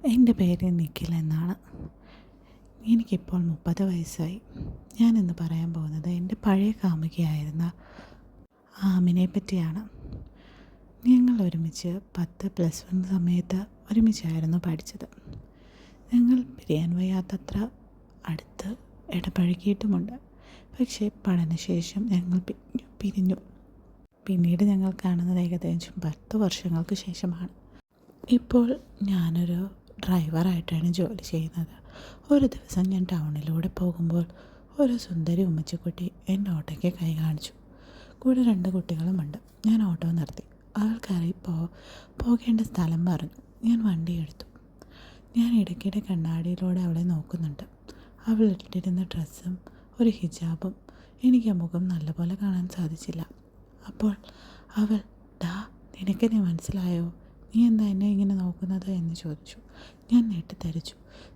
എൻ്റെ പേര് നിഖിൽ എന്നാണ്. എനിക്കിപ്പോൾ 30 വയസ്സായി. ഞാനിന്ന് പറയാൻ പോകുന്നത് എൻ്റെ പഴയ കാമുകിയായിരുന്ന ആമിനെ പറ്റിയാണ്. ഞങ്ങൾ ഒരുമിച്ച് 10+1 സമയത്ത് ഒരുമിച്ചായിരുന്നു പഠിച്ചത്. ഞങ്ങൾ പിരിയാൻ വയ്യാത്തത്ര അടുത്ത് ഇടപഴകിയിട്ടുമുണ്ട്. പക്ഷേ പഠനശേഷം ഞങ്ങൾ പിരിഞ്ഞു. പിന്നീട് ഞങ്ങൾ കാണുന്നത് ഏകദേശം 10 വർഷങ്ങൾക്ക് ശേഷമാണ്. ഇപ്പോൾ ഞാനൊരു ഡ്രൈവറായിട്ടാണ് ജോലി ചെയ്യുന്നത്. ഒരു ദിവസം ഞാൻ ടൗണിലൂടെ പോകുമ്പോൾ ഒരു സുന്ദരി ഉമ്മച്ചിക്കുട്ടി എൻ്റെ ഓട്ടോയ്ക്ക് കൈ കാണിച്ചു. കൂടെ 2 കുട്ടികളുമുണ്ട്. ഞാൻ ഓട്ടോ നിർത്തി. അവൾക്കറി പോകേണ്ട സ്ഥലം പറഞ്ഞു. ഞാൻ വണ്ടി എടുത്തു. ഞാൻ ഇടയ്ക്കിടെ കണ്ണാടിയിലൂടെ അവളെ നോക്കുന്നുണ്ട്. അവൾ ഇട്ടിരുന്ന ഡ്രസ്സും ഒരു ഹിജാബും എനിക്ക് മുഖം നല്ലപോലെ കാണാൻ സാധിച്ചില്ല. അപ്പോൾ അവൾ, "ഡാ, നിനക്കെന്നെ മനസ്സിലായോ? നീ എന്താ എന്നെ ഇങ്ങനെ നോക്കുന്നത്?" എന്ന് ചോദിച്ചു. ഞാൻ ഞെട്ടിത്തരിച്ചു.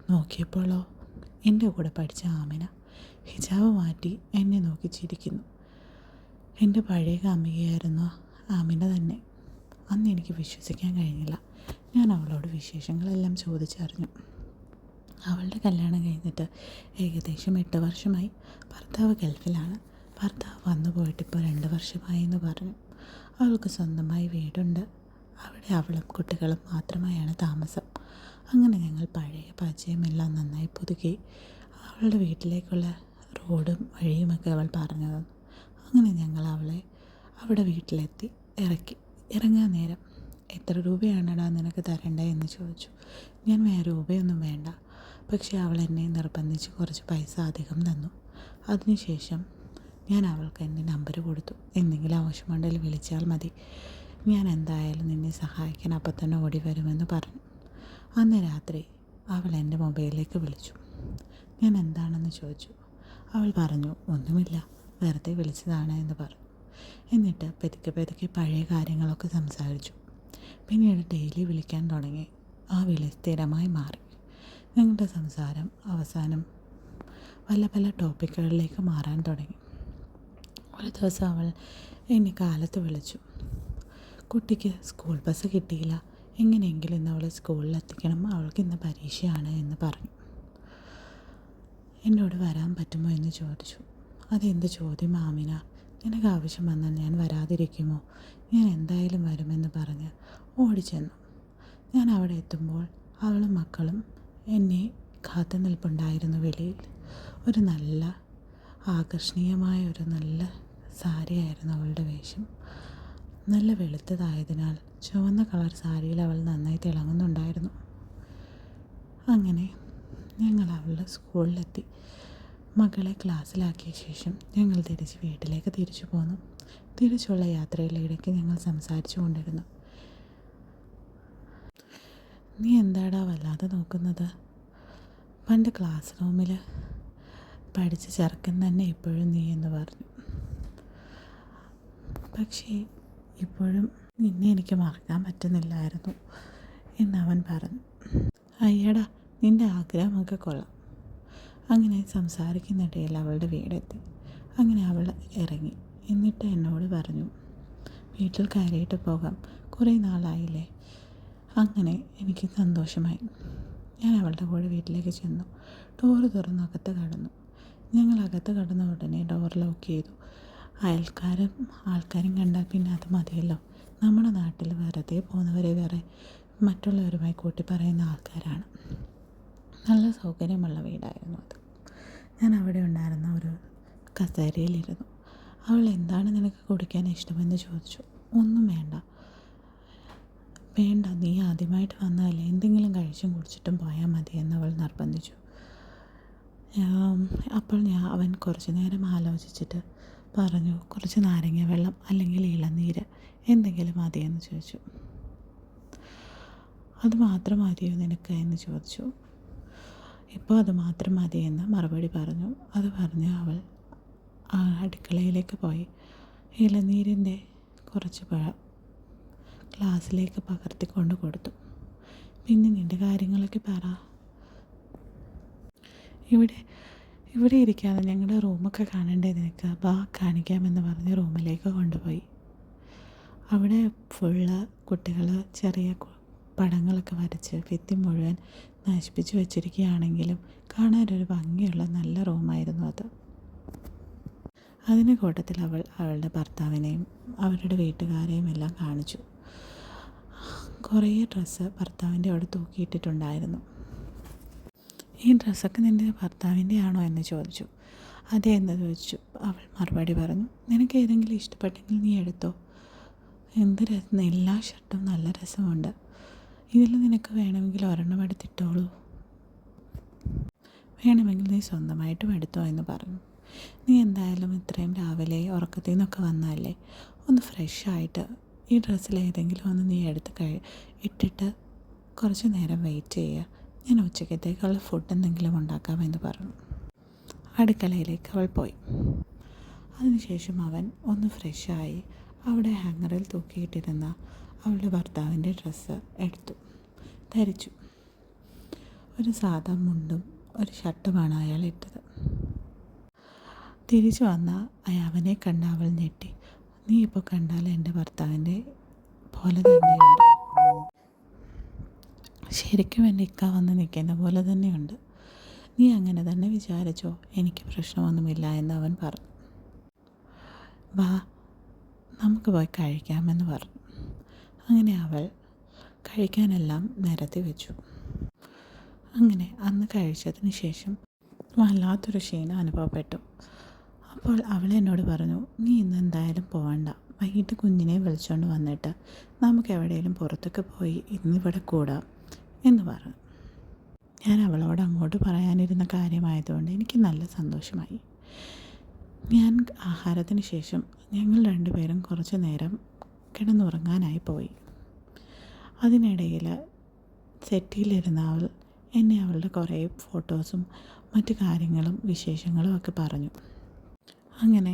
നോക്കിയപ്പോഴോ എൻ്റെ കൂടെ പഠിച്ച ആമിന ഹിജാബ് മാറ്റി എന്നെ നോക്കി ചിരിക്കുന്നു. എൻ്റെ പഴയ കാമുകിയായിരുന്നു ആമിന തന്നെ. അന്ന് എനിക്ക് വിശ്വസിക്കാൻ കഴിഞ്ഞില്ല. ഞാൻ അവളോട് വിശേഷങ്ങളെല്ലാം ചോദിച്ചറിഞ്ഞു. അവളുടെ കല്യാണം കഴിഞ്ഞിട്ട് ഏകദേശം 8 വർഷമായി. ഭർത്താവ് ഗൾഫിലാണ്. ഭർത്താവ് വന്നു പോയിട്ടിപ്പോൾ 2 വർഷമായി എന്ന് പറഞ്ഞു. അവൾക്ക് സ്വന്തമായി വീടുണ്ട്. അവിടെ അവളും കുട്ടികളും മാത്രമായാണ് താമസം. അങ്ങനെ ഞങ്ങൾ പഴയ പരിചയമെല്ലാം നന്നായി പുതുക്കി. അവളുടെ വീട്ടിലേക്കുള്ള റോഡും വഴിയുമൊക്കെ അവൾ പറഞ്ഞു തന്നു. അങ്ങനെ ഞങ്ങൾ അവളെ അവിടെ വീട്ടിലെത്തി ഇറങ്ങാൻ നേരം, "എത്ര രൂപയാണെടാ നിനക്ക് തരണ്ടേ?" എന്ന് ചോദിച്ചു. ഞാൻ വേറെ രൂപയൊന്നും വേണ്ട, പക്ഷേ അവൾ എന്നെ നിർബന്ധിച്ച് കുറച്ച് പൈസ അധികം തന്നു. അതിനുശേഷം ഞാൻ അവൾക്ക് എൻ്റെ നമ്പർ കൊടുത്തു. എന്തെങ്കിലും ആവശ്യമുണ്ടെങ്കിൽ വിളിച്ചാൽ മതി, ഞാൻ എന്തായാലും നിന്നെ സഹായിക്കാൻ അപ്പം തന്നെ ഓടി വരുമെന്ന് പറഞ്ഞു. അന്ന് രാത്രി അവൾ എൻ്റെ മൊബൈലിലേക്ക് വിളിച്ചു. ഞാൻ എന്താണെന്ന് ചോദിച്ചു. അവൾ പറഞ്ഞു, "ഒന്നുമില്ല, വെറുതെ വിളിച്ചതാണ്" എന്ന് പറഞ്ഞു. എന്നിട്ട് പതുക്കെ പഴയ കാര്യങ്ങളൊക്കെ സംസാരിച്ചു. പിന്നീട് ഡെയിലി വിളിക്കാൻ തുടങ്ങി. ആ വിളി സ്ഥിരമായി മാറി. ഞങ്ങളുടെ സംസാരം അവസാനം പല ടോപ്പിക്കുകളിലേക്ക് മാറാൻ തുടങ്ങി. ഒരു ദിവസം അവൾ എന്നെ കാലത്ത് വിളിച്ചു. കുട്ടിക്ക് സ്കൂൾ ബസ് കിട്ടിയില്ല, എങ്ങനെയെങ്കിലും ഇന്ന് അവളെ സ്കൂളിലെത്തിക്കണം, അവൾക്ക് ഇന്ന് പരീക്ഷയാണ് എന്ന് പറഞ്ഞു. എന്നോട് വരാൻ പറ്റുമോ എന്ന് ചോദിച്ചു. "അതെന്ത് ചോദ്യം ആമിന? നിനക്ക് ആവശ്യം വന്നാൽ ഞാൻ വരാതിരിക്കുമോ? ഞാൻ എന്തായാലും വരുമെന്ന് പറഞ്ഞ് ഓടിച്ചെന്നു. ഞാൻ അവിടെ എത്തുമ്പോൾ അവളും മക്കളും എന്നെ കാത്തു നിൽപ്പുണ്ടായിരുന്നു വെളിയിൽ. ഒരു നല്ല ആകർഷണീയമായ ഒരു നല്ല സാരിയായിരുന്നു അവളുടെ വേഷം. നല്ല വെളുത്തതായതിനാൽ ചുവന്ന കളർ സാരിയിൽ അവൾ നന്നായി തിളങ്ങുന്നുണ്ടായിരുന്നു. അങ്ങനെ ഞങ്ങൾ അവളുടെ സ്കൂളിലെത്തി. മകളെ ക്ലാസ്സിലാക്കിയ ശേഷം ഞങ്ങൾ തിരിച്ച് വീട്ടിലേക്ക് തിരിച്ചു പോന്നു. തിരിച്ചുള്ള യാത്രയിലിടയ്ക്ക് ഞങ്ങൾ സംസാരിച്ചു കൊണ്ടിരുന്നു. "നീ എന്താടാ വല്ലാതെ നോക്കുന്നത്? പണ്ട് ക്ലാസ് റൂമിൽ പഠിച്ച ചെറുക്കൻ തന്നെ ഇപ്പോഴും നീ" എന്ന് പറഞ്ഞു. "പക്ഷേ ഇപ്പോഴും നിന്നെ എനിക്ക് മറക്കാൻ പറ്റുന്നില്ലായിരുന്നു" എന്നവൻ പറഞ്ഞു. "അയ്യടാ, നിൻ്റെ ആഗ്രഹമൊക്കെ കൊള്ളാം." അങ്ങനെ സംസാരിക്കുന്നിടയിൽ അവളുടെ വീടെത്തി. അങ്ങനെ അവൾ ഇറങ്ങി. എന്നിട്ട് എന്നോട് പറഞ്ഞു, "വീട്ടിൽ കയറിയിട്ട് പോകാം, കുറേ നാളായില്ലേ." അങ്ങനെ എനിക്ക് സന്തോഷമായി. ഞാൻ അവളുടെ കൂടെ വീട്ടിലേക്ക് ചെന്നു. ഡോറ് തുറന്ന് അകത്ത് കടന്നു. ഞങ്ങൾ അകത്ത് കടന്ന ഉടനെ ഡോർ ലോക്ക് ചെയ്തു. ആൾക്കാരും കണ്ടാൽ പിന്നെ അത് മതിയല്ലോ. നമ്മുടെ നാട്ടിൽ വെറുതെ പോകുന്നവരെ വേറെ മറ്റുള്ളവരുമായി കൂട്ടി പറയുന്ന ആൾക്കാരാണ്. നല്ല സൗകര്യമുള്ള വീടായിരുന്നു അത്. ഞാൻ അവിടെ ഉണ്ടായിരുന്ന ഒരു കസേരയിലിരുന്നു. അവൾ, "എന്താണ് നിനക്ക് കുടിക്കാൻ ഇഷ്ടമെന്ന് ചോദിച്ചു. "ഒന്നും വേണ്ട." "വേണ്ട, നീ ആദ്യമായിട്ട് വന്നതല്ലേ, എന്തെങ്കിലും കഴിച്ചും കുടിച്ചിട്ടും പോയാൽ മതി" എന്നവൾ നിർബന്ധിച്ചു. അപ്പോൾ അവൻ കുറച്ച് നേരം ആലോചിച്ചിട്ട് പറഞ്ഞു, "കുറച്ച് നാരങ്ങ വെള്ളം അല്ലെങ്കിൽ ഇളനീര് എന്തെങ്കിലും മതിയെന്ന് ചോദിച്ചു. "അത് മാത്രം മതിയോ നിനക്ക്?" എന്ന് ചോദിച്ചു. "ഇപ്പോൾ അത് മാത്രം മതിയെന്ന് മറുപടി പറഞ്ഞു. അത് പറഞ്ഞ് അവൾ അടുക്കളയിലേക്ക് പോയി ഇളനീരിൻ്റെ കുറച്ച് പഴം ഗ്ലാസ്സിലേക്ക് പകർത്തിക്കൊണ്ട് കൊടുത്തു. "പിന്നെ നിൻ്റെ കാര്യങ്ങളൊക്കെ പറ. ഇവിടെ ഇരിക്കാതെ ഞങ്ങളുടെ റൂമൊക്കെ കാണണ്ടേ നിനക്ക്? ബാ, കാണിക്കാമെന്ന് പറഞ്ഞ് റൂമിലേക്ക് കൊണ്ടുപോയി. അവിടെ ഫുള്ള് കുട്ടികൾ ചെറിയ പടങ്ങളൊക്കെ വരച്ച് ഭിത്തി മുഴുവൻ നശിപ്പിച്ച് വെച്ചിരിക്കുകയാണെങ്കിലും കാണാനൊരു ഭംഗിയുള്ള നല്ല റൂമായിരുന്നു അത്. അതിൻ്റെ കൂട്ടത്തിൽ അവൾ അവളുടെ ഭർത്താവിനെയും അവരുടെ വീട്ടുകാരെയും എല്ലാം കാണിച്ചു. കുറേ ഡ്രസ്സ് ഭർത്താവിൻ്റെ അവിടെ തൂക്കിയിട്ടിട്ടുണ്ടായിരുന്നു. ഈ ഡ്രസ്സൊക്കെ നിൻ്റെ ഭർത്താവിൻ്റെ ആണോ എന്ന് ചോദിച്ചു. അതെ എന്ന് ചോദിച്ചു. അവൾ മറുപടി പറഞ്ഞു, നിനക്ക് ഏതെങ്കിലും ഇഷ്ടപ്പെട്ടെങ്കിൽ നീ എടുത്തോ. എന്ത് രസം, എല്ലാ ഷർട്ടും നല്ല രസമുണ്ട്. ഇതിൽ നിനക്ക് വേണമെങ്കിൽ ഒരെണ്ണം എടുത്തിട്ടോളൂ, വേണമെങ്കിൽ നീ സ്വന്തമായിട്ടും എടുത്തോ എന്ന് പറഞ്ഞു. നീ എന്തായാലും ഇത്രയും രാവിലെ ഉറക്കത്തിൽ നിന്നൊക്കെ വന്നതല്ലേ, ഒന്ന് ഫ്രഷായിട്ട് ഈ ഡ്രസ്സിൽ ഏതെങ്കിലും ഒന്ന് നീ എടുത്ത് ഇട്ടിട്ട് കുറച്ച് നേരം വെയിറ്റ് ചെയ്യുക. ഞാൻ ഉച്ചക്കത്തേക്കുള്ള ഫുഡ് എന്തെങ്കിലും ഉണ്ടാക്കാമെന്ന് പറഞ്ഞു. അടുക്കളയിലേക്ക് അവൾ പോയി. അതിനുശേഷം അവൻ ഒന്ന് ഫ്രഷായി അവിടെ ഹാങ്ങറിൽ തൂക്കിയിട്ടിരുന്ന അവളുടെ ഭർത്താവിൻ്റെ ഡ്രസ്സ് എടുത്തു, ധരിച്ചു. ഒരു സാധാ മുണ്ടും ഒരു ഷർട്ടുമാണ് അയാൾ ഇട്ടത്. തിരിച്ചു വന്ന അവനെ കണ്ട അവൾ ഞെട്ടി. നീ ഇപ്പോൾ കണ്ടാൽ എൻ്റെ ഭർത്താവിൻ്റെ പോലെ തന്നെയുണ്ട്, ശരിക്കും എൻ്റെ ഇക്ക വന്ന് നിൽക്കുന്ന പോലെ തന്നെയുണ്ട്. നീ അങ്ങനെ തന്നെ വിചാരിച്ചോ, എനിക്ക് പ്രശ്നമൊന്നുമില്ല എന്ന് അവൻ പറഞ്ഞു. വാ നമുക്ക് പോയി കഴിക്കാമെന്ന് പറഞ്ഞു. അങ്ങനെ അവൾ കഴിക്കാനെല്ലാം നിരത്തി വെച്ചു. അങ്ങനെ അന്ന് കഴിച്ചതിന് ശേഷം വല്ലാത്തൊരു ക്ഷീണം അനുഭവപ്പെട്ടു. അപ്പോൾ അവൾ എന്നോട് പറഞ്ഞു, നീ ഇന്ന് എന്തായാലും പോകണ്ട, വൈകിട്ട് കുഞ്ഞിനെ വിളിച്ചുകൊണ്ട് വന്നിട്ട് നമുക്ക് എവിടെയെങ്കിലും പുറത്തൊക്കെ പോയി ഇന്നിവിടെ കൂടാം എന്ന് പറഞ്ഞു. ഞാൻ അവളോട് അങ്ങോട്ട് പറയാനിരുന്ന കാര്യമായതുകൊണ്ട് എനിക്ക് നല്ല സന്തോഷമായി. ഞാൻ ആഹാരത്തിന് ശേഷം ഞങ്ങൾ രണ്ടുപേരും കുറച്ച് നേരം കിടന്നുറങ്ങാനായി പോയി. അതിനിടയിൽ സെറ്റിയിലിരുന്ന അവൾ എന്നെ അവളുടെ കുറേ ഫോട്ടോസും മറ്റു കാര്യങ്ങളും വിശേഷങ്ങളും ഒക്കെ പറഞ്ഞു. അങ്ങനെ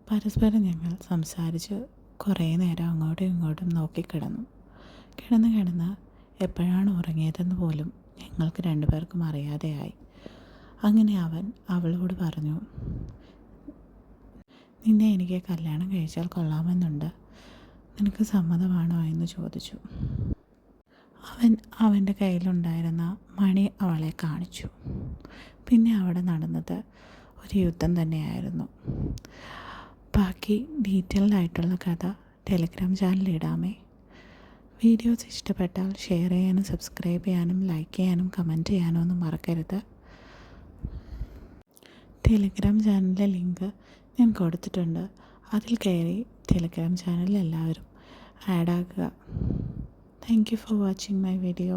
പരസ്പരം ഞങ്ങൾ സംസാരിച്ച് കുറേ നേരം അങ്ങോട്ടും ഇങ്ങോട്ടും നോക്കിക്കിടന്നു. കിടന്ന് എപ്പോഴാണ് ഉറങ്ങിയതെന്ന് പോലും ഞങ്ങൾക്ക് രണ്ടുപേർക്കും അറിയാതെയായി. അങ്ങനെ അവൻ അവളോട് പറഞ്ഞു, നിന്നെ എനിക്ക് കല്യാണം കഴിച്ചാൽ കൊള്ളാമെന്നുണ്ട്, നിനക്ക് സമ്മതമാണോ എന്ന് ചോദിച്ചു. അവൻ്റെ കയ്യിലുണ്ടായിരുന്ന മണി അവളെ കാണിച്ചു. പിന്നെ അവിടെ നടന്നത് ഒരു യുദ്ധം തന്നെയായിരുന്നു. ബാക്കി ഡീറ്റെയിൽഡായിട്ടുള്ള കഥ ടെലിഗ്രാം ചാനലിൽ ഇടാമേ. വീഡിയോസ് ഇഷ്ടപ്പെട്ടാൽ ഷെയർ ചെയ്യാനും സബ്സ്ക്രൈബ് ചെയ്യാനും ലൈക്ക് ചെയ്യാനും കമൻറ്റ് ചെയ്യാനും ഒന്നും മറക്കരുത്. ടെലിഗ്രാം ചാനലിലെ ലിങ്ക് ഞാൻ കൊടുത്തിട്ടുണ്ട്. അതിൽ കയറി ടെലിഗ്രാം ചാനലിൽ എല്ലാവരും ആഡ് ആകുക. Thank you for watching my video.